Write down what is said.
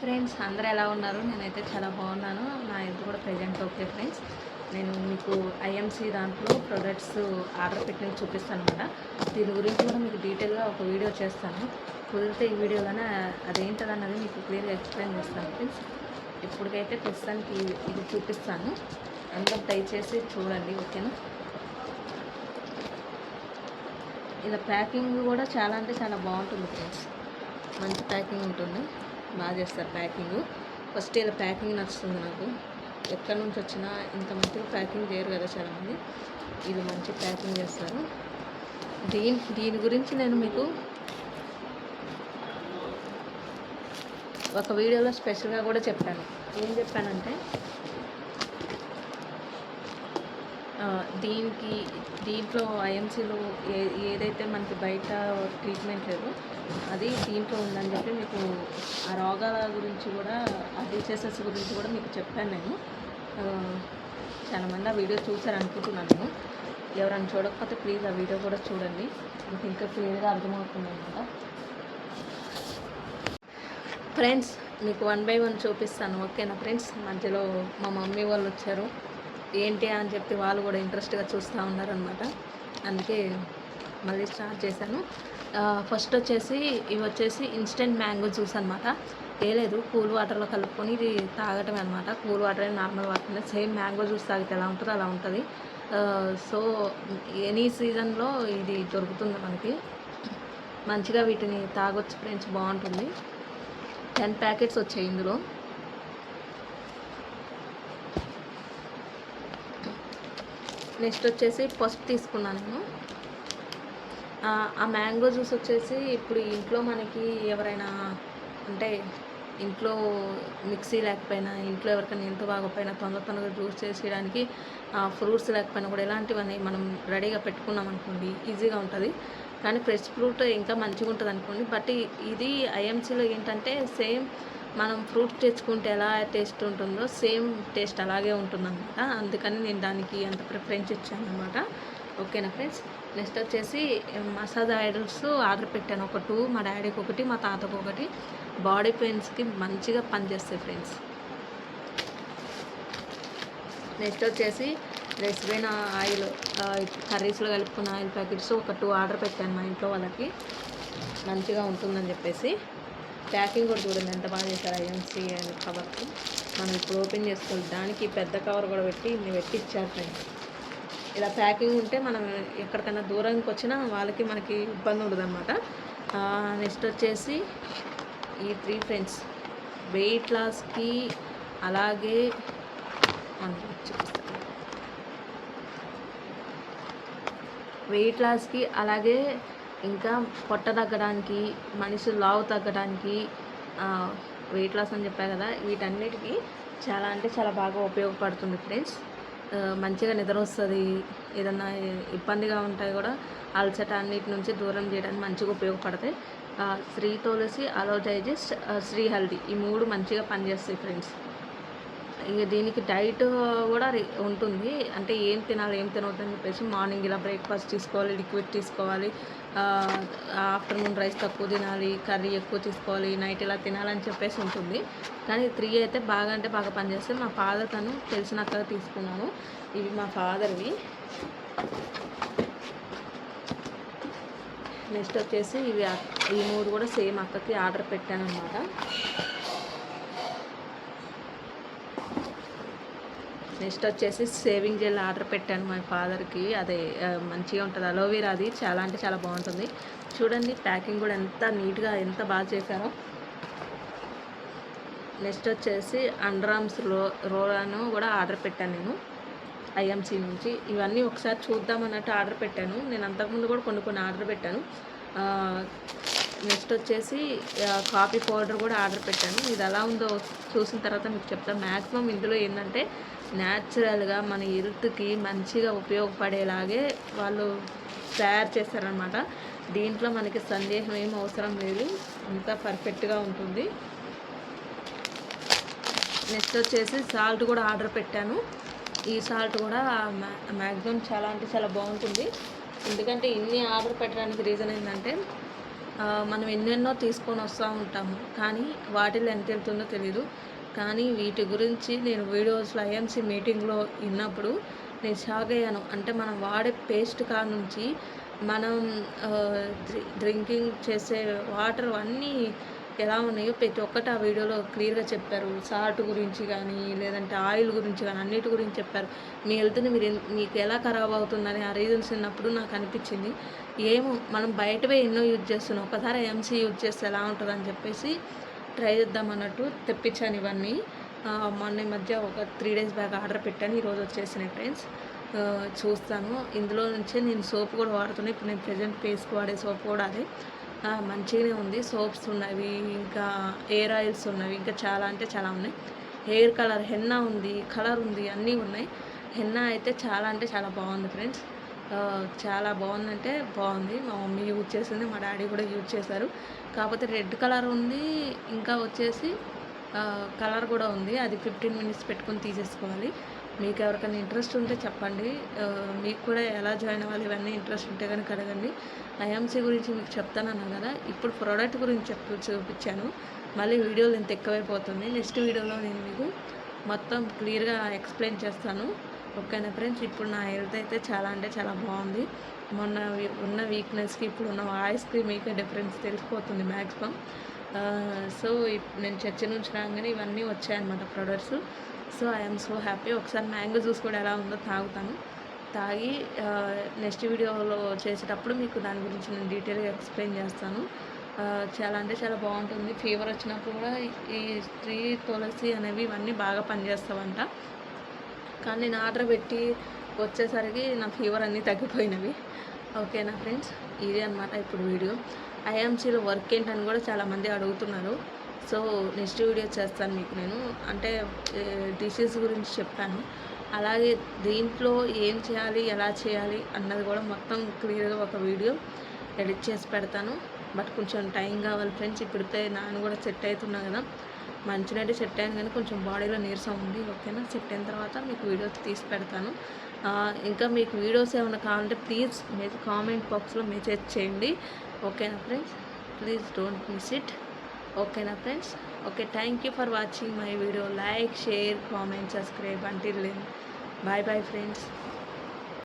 Friends అందరూ ఎలా ఉన్నారు? నేనైతే చాలా బాగున్నాను. నా హెల్త్ కూడా ప్రెజెంట్ ఓకే ఫ్రెండ్స్. నేను మీకు ఐఎంసీ దాంట్లో ప్రొడక్ట్స్ ఆర్డర్ పెట్టినవి చూపిస్తాను అనమాట. దీని గురించి కూడా మీకు డీటెయిల్గా ఒక వీడియో చేస్తాను. కుదిరితే ఈ వీడియోలోనే అదేంటదన్నది మీకు క్లియర్గా ఎక్స్ప్లెయిన్ చేస్తాను ఫ్రెండ్స్. ఇప్పటికైతే ప్రస్తుతానికి ఇది చూపిస్తాను. అందరూ దయచేసి చూడండి, ఓకేనా? ఇలా ప్యాకింగ్ కూడా చాలా అంటే చాలా బాగుంటుంది ఫ్రెండ్స్. మంచి ప్యాకింగ్ ఉంటుంది, బాగా చేస్తారు ప్యాకింగ్. ఫస్ట్ ఇలా ప్యాకింగ్ నచ్చుతుంది నాకు. ఎక్కడి నుంచి వచ్చినా ఇంత మంచిగా ప్యాకింగ్ చేయరు కదా చాలామంది. ఇది మంచి ప్యాకింగ్ చేస్తారు. దీని గురించి నేను మీకు ఒక వీడియోలో స్పెషల్గా కూడా చెప్పాను. ఏం చెప్పానంటే దీంట్లో ఐఎంసీలో ఏదైతే మనకి బయట ట్రీట్మెంట్ లేదు అది దీంట్లో ఉందని చెప్పి మీకు ఆ రోగాల గురించి కూడా ఆ డిసీజెస్ గురించి కూడా మీకు చెప్పాను నేను. చాలామంది ఆ వీడియో చూసారు అనుకుంటున్నాను నేను. ఎవరైనా చూడకపోతే ప్లీజ్ ఆ వీడియో కూడా చూడండి, మీకు ఇంకా క్లియర్గా అర్థమవుతుంది అనమాట. ఫ్రెండ్స్ మీకు 1 బై 1 చూపిస్తాను, ఓకేనా ఫ్రెండ్స్? మధ్యలో మా మమ్మీ వాళ్ళు వచ్చారు, ఏంటి అని చెప్పి వాళ్ళు కూడా ఇంట్రెస్ట్గా చూస్తూ ఉన్నారనమాట. అందుకే మళ్ళీ స్టార్ట్ చేశాను. ఫస్ట్ వచ్చేసి ఇవి వచ్చేసి ఇన్స్టెంట్ మ్యాంగో జ్యూస్ అనమాట. లేదు కూల్ వాటర్లో కలుపుకొని ఇది తాగటమే అనమాట. Cool water normal water same mango juice తాగితే ఎలా ఉంటుందో అలా ఉంటుంది. సో ఎనీ సీజన్లో ఇది దొరుకుతుంది మనకి. మంచిగా వీటిని తాగొచ్చు ఫ్రెండ్స్, బాగుంటుంది. 10 ప్యాకెట్స్ వచ్చాయి ఇందులో. నెక్స్ట్ వచ్చేసి పసుపు తీసుకున్నాను నేను. ఆ మ్యాంగో జ్యూస్ వచ్చేసి ఇప్పుడు ఇంట్లో మనకి ఎవరైనా అంటే ఇంట్లో మిక్సీ లేకపోయినా, ఇంట్లో ఎవరికైనా ఎంత బాగోపోయినా తొందరగా జ్యూస్ చేసేయడానికి ఫ్రూట్స్ లేకపోయినా కూడా ఇలాంటివన్నీ మనం రెడీగా పెట్టుకున్నాం అనుకోండి, ఈజీగా ఉంటుంది. కానీ ఫ్రెష్ ఫ్రూట్ ఇంకా మంచిగా ఉంటుంది అనుకోండి. బట్ ఇది ఐఎంసీలో ఏంటంటే సేమ్ మనం ఫ్రూట్ తెచ్చుకుంటే ఎలా టేస్ట్ ఉంటుందో సేమ్ టేస్ట్ అలాగే ఉంటుందన్నమాట. అందుకని నేను దానికి అంత ప్రిఫరెన్స్ ఇచ్చాను అనమాట. ఓకేనా ఫ్రెండ్స్? నెక్స్ట్ వచ్చేసి మసాజ్ ఆయిల్స్ ఆర్డర్ పెట్టాను. ఒక 2, మా డాడీకి ఒకటి, మా తాతకు ఒకటి. బాడీ పెయిన్స్కి మంచిగా పనిచేస్తాయి ఫ్రెండ్స్. నెక్స్ట్ వచ్చేసి రెస్బెన్ ఆయిల్, కర్రీస్లో కలుపుకున్న ఆయిల్ ప్యాకెట్స్ ఒక 2 ఆర్డర్ పెట్టాను మా ఇంట్లో వాళ్ళకి, మంచిగా ఉంటుందని చెప్పేసి. ప్యాకింగ్ కూడా చూడండి ఎంత బాగా చేశారు ఐఎంసీ కవర్కి. మనం ఇప్పుడు ఓపెన్ చేసుకోవాలి, దానికి పెద్ద కవర్ కూడా పెట్టి ఇచ్చారు ఫ్రెండ్స్. ఇలా ప్యాకింగ్ ఉంటే మనం ఎక్కడికైనా దూరానికి వచ్చినా వాళ్ళకి మనకి ఇబ్బంది ఉండదు అనమాట. నెక్స్ట్ వచ్చేసి ఈ 3 ఫ్రెండ్స్ వెయిట్ లాస్కి, అలాగే చూపిస్తాను, వెయిట్ లాస్కి అలాగే ఇంకా పొట్ట తగ్గడానికి, మనుషులు లావు తగ్గడానికి, వెయిట్ లాస్ అని చెప్పా కదా, వీటన్నిటికీ చాలా అంటే చాలా బాగా ఉపయోగపడుతుంది ఫ్రెండ్స్. మంచిగా నిద్ర వస్తుంది, ఏదన్నా ఇబ్బందిగా ఉంటాయి కూడా అలసట అన్నిటి నుంచి దూరం చేయడానికి మంచిగా ఉపయోగపడతాయి. శ్రీ తులసి, అలో డైజెస్ట్, శ్రీ హెల్దీ, ఈ 3 మంచిగా పనిచేస్తాయి ఫ్రెండ్స్. ఇక దీనికి డైట్ కూడా ఉంటుంది, అంటే ఏం తినాలి ఏం తినవద్దు అని చెప్పేసి. మార్నింగ్ ఇలా బ్రేక్ఫాస్ట్ తీసుకోవాలి, లిక్విడ్ తీసుకోవాలి, ఆఫ్టర్నూన్ రైస్ తక్కువ తినాలి, కర్రీ ఎక్కువ తీసుకోవాలి, నైట్ ఇలా తినాలని చెప్పేసి ఉంటుంది. కానీ 3 అయితే బాగా అంటే బాగా పనిచేస్తాయి. మా ఫాదర్ తను తెలిసినక్క తీసుకున్నాను. ఇవి మా ఫాదర్వి. నెక్స్ట్ వచ్చేసి ఇవి ఈ 3 కూడా సేమ్ అక్కకి ఆర్డర్ పెట్టాను అనమాట. నెక్స్ట్ వచ్చేసి సేవింగ్ జెల్ ఆర్డర్ పెట్టాను మా ఫాదర్కి. అదే మంచిగా ఉంటుంది, అలోవెరా, అది చాలా అంటే చాలా బాగుంటుంది. చూడండి ప్యాకింగ్ కూడా ఎంత నీట్గా ఎంత బాగా చేశారో. నెక్స్ట్ వచ్చేసి అండర్ ఆర్మ్స్ రోలాను కూడా ఆర్డర్ పెట్టాను నేను ఐఎంసీ నుంచి. ఇవన్నీ ఒకసారి చూద్దామన్నట్టు ఆర్డర్ పెట్టాను. నేను అంతకుముందు కూడా కొన్ని ఆర్డర్ పెట్టాను. నెక్స్ట్ వచ్చేసి కాఫీ పౌడర్ కూడా ఆర్డర్ పెట్టాను. ఇది ఎలా ఉందో చూసిన తర్వాత మీకు చెప్తాను. మ్యాక్సిమం ఇందులో ఏంటంటే న్యాచురల్గా మన హెల్త్కి మంచిగా ఉపయోగపడేలాగే వాళ్ళు తయారు చేస్తారనమాట. దీంట్లో మనకి సందేహం ఏం అవసరం లేదు, అంతా పర్ఫెక్ట్గా ఉంటుంది. నెక్స్ట్ వచ్చేసి సాల్ట్ కూడా ఆర్డర్ పెట్టాను. ఈ సాల్ట్ కూడా మ్యాక్సిమం చాలా అంటే చాలా బాగుంటుంది. ఎందుకంటే ఇన్ని ఆర్డర్ పెట్టడానికి రీజన్ ఏంటంటే మనం ఎన్నెన్నో తీసుకొని వస్తూ ఉంటాము. కానీ వాటిలో ఎంత వెళ్తుందో తెలీదు. కానీ వీటి గురించి నేను వీడియోస్‌లో ఐఎంసీ మీటింగ్‌లో ఇన్నప్పుడు నేను షాక్ అయ్యాను. అంటే మనం వాడే పేస్ట్ కాడ్నుంచి మనం డ్రింకింగ్ చేసే వాటర్ అన్నీ ఎలా ఉన్నాయో ప్రతి ఒక్కటి ఆ వీడియోలో క్లియర్‌గా చెప్పారు. సాల్ట్ గురించి గానీ, లేదంటే ఆయిల్ గురించి గానీ, అన్నిటి గురించి చెప్పారు. మీ హెల్త్‌ని మీకు ఎలా ఖరాబ్ అవుతుందని ఆ రీజన్స్ విన్నప్పుడు నాకు అనిపించింది. ఏమో మనం బయటవే ఎన్నో యూజ్ చేస్తున్నాం. ఒకసారి ఎంసీ యూజ్ చేస్తే ఎలా ఉంటదని చెప్పేసి ట్రై చేద్దాం అన్నట్టు తెప్పించాను ఇవన్నీ. మొన్న ఈ మధ్య ఒక 3 డేస్ బ్యాక్ ఆర్డర్ పెట్టాను. ఈరోజు వచ్చేసినాయి ఫ్రెండ్స్. చూస్తాను. ఇందులో నుంచే నేను సోప్ కూడా వాడుతున్నా. ఇప్పుడు నేను ప్రెజెంట్ ఫేస్‌కి వాడే సోప్ కూడా అదే. మంచిగానే ఉంది. సోప్స్ ఉన్నవి, ఇంకా ఎయిర్ ఆయిల్స్ ఉన్నవి, ఇంకా చాలా అంటే చాలా ఉన్నాయి. హెయిర్ కలర్ హెన్నా ఉంది, కలర్ ఉంది, అన్నీ ఉన్నాయి. హెన్నా అయితే చాలా అంటే చాలా బాగుంది ఫ్రెండ్స్. చాలా బాగుందంటే బాగుంది. మా మమ్మీ యూజ్ చేసింది, మా డాడీ కూడా యూజ్ చేశారు. కాకపోతే రెడ్ కలర్ ఉంది, ఇంకా వచ్చేసి కలర్ కూడా ఉంది. అది 15 మినిట్స్ పెట్టుకొని తీసేసుకోవాలి. మీకు ఎవరికైనా ఇంట్రెస్ట్ ఉంటే చెప్పండి. మీకు కూడా ఎలా జాయిన్ అవ్వాలి ఇవన్నీ ఇంట్రెస్ట్ ఉంటే కనుక అడగండి. ఐఎంసీ గురించి మీకు చెప్తానన్నాను కదా! ఇప్పుడు ప్రోడక్ట్ గురించి చూపించాను. మళ్ళీ వీడియో లెంత్ ఎక్కువైపోతుంది. నెక్స్ట్ వీడియోలో నేను మీకు మొత్తం క్లియర్‌గా ఎక్స్‌ప్లెయిన్ చేస్తాను. ఓకేనా ఫ్రెండ్స్. ఇప్పుడు నా హెల్త్ అయితే చాలా అంటే చాలా బాగుంది. మొన్న ఉన్న వీక్‌నెస్‌కి ఇప్పుడున్న వాయిస్‌కి మీకే డిఫరెన్స్ తెలిసిపోతుంది మ్యాక్సిమం. సో, నేను చర్చి నుంచి రాగానే ఇవన్నీ వచ్చాయన్నమాట products. So, I am so happy. ఒకసారి మ్యాంగో జ్యూస్ కూడా ఎలా ఉందో తాగుతాను. తాగి నెక్స్ట్ వీడియోలో చేసేటప్పుడు మీకు దాని గురించి నేను డీటెయిల్‌గా ఎక్స్‌ప్లెయిన్ చేస్తాను. చాలా అంటే చాలా బాగుంటుంది. ఫీవర్ వచ్చినప్పుడు కూడా ఈ స్ట్రీ తులసి అనేవి ఇవన్నీ బాగా పనిచేస్తావంట. కానీ నేను ఆర్డర్ పెట్టి వచ్చేసరికి నా ఫీవర్ అన్నీ తగ్గిపోయినవి. ఓకేనా ఫ్రెండ్స్. ఇదే అనమాట ఇప్పుడు వీడియో. ఐఎంసీలో వర్క్ ఏంటని కూడా చాలామంది అడుగుతున్నారు. సో నెక్స్ట్ వీడియో చేస్తాను మీకు నేను. అంటే డిసీజ్ గురించి చెప్పాను. అలాగే దీంట్లో ఏం చేయాలి, ఎలా చేయాలి అన్నది కూడా మొత్తం క్లియర్‌గా ఒక వీడియో ఎడిట్ చేసి పెడతాను. బట్ కొంచెం టైం కావాలి ఫ్రెండ్స్. ఇప్పుడైతే నాన్న కూడా సెట్ అవుతున్నా కదా! మంచిగానే సెట్ అయ్యాను కానీ కొంచెం బాడీలో నీరసం ఉంది. ఓకేనా. సెట్ అయిన తర్వాత మీకు వీడియోస్ తీసి పెడతాను. ఇంకా మీకు వీడియోస్ ఏమైనా కావాలంటే ప్లీజ్ మీరు కామెంట్ బాక్స్లో మెసేజ్ చేయండి. ఓకేనా friends. Please don't miss it. ఓకేనా friends. Okay. Thank you for watching my video. Like, share, comment, subscribe. Until then. Bye bye friends.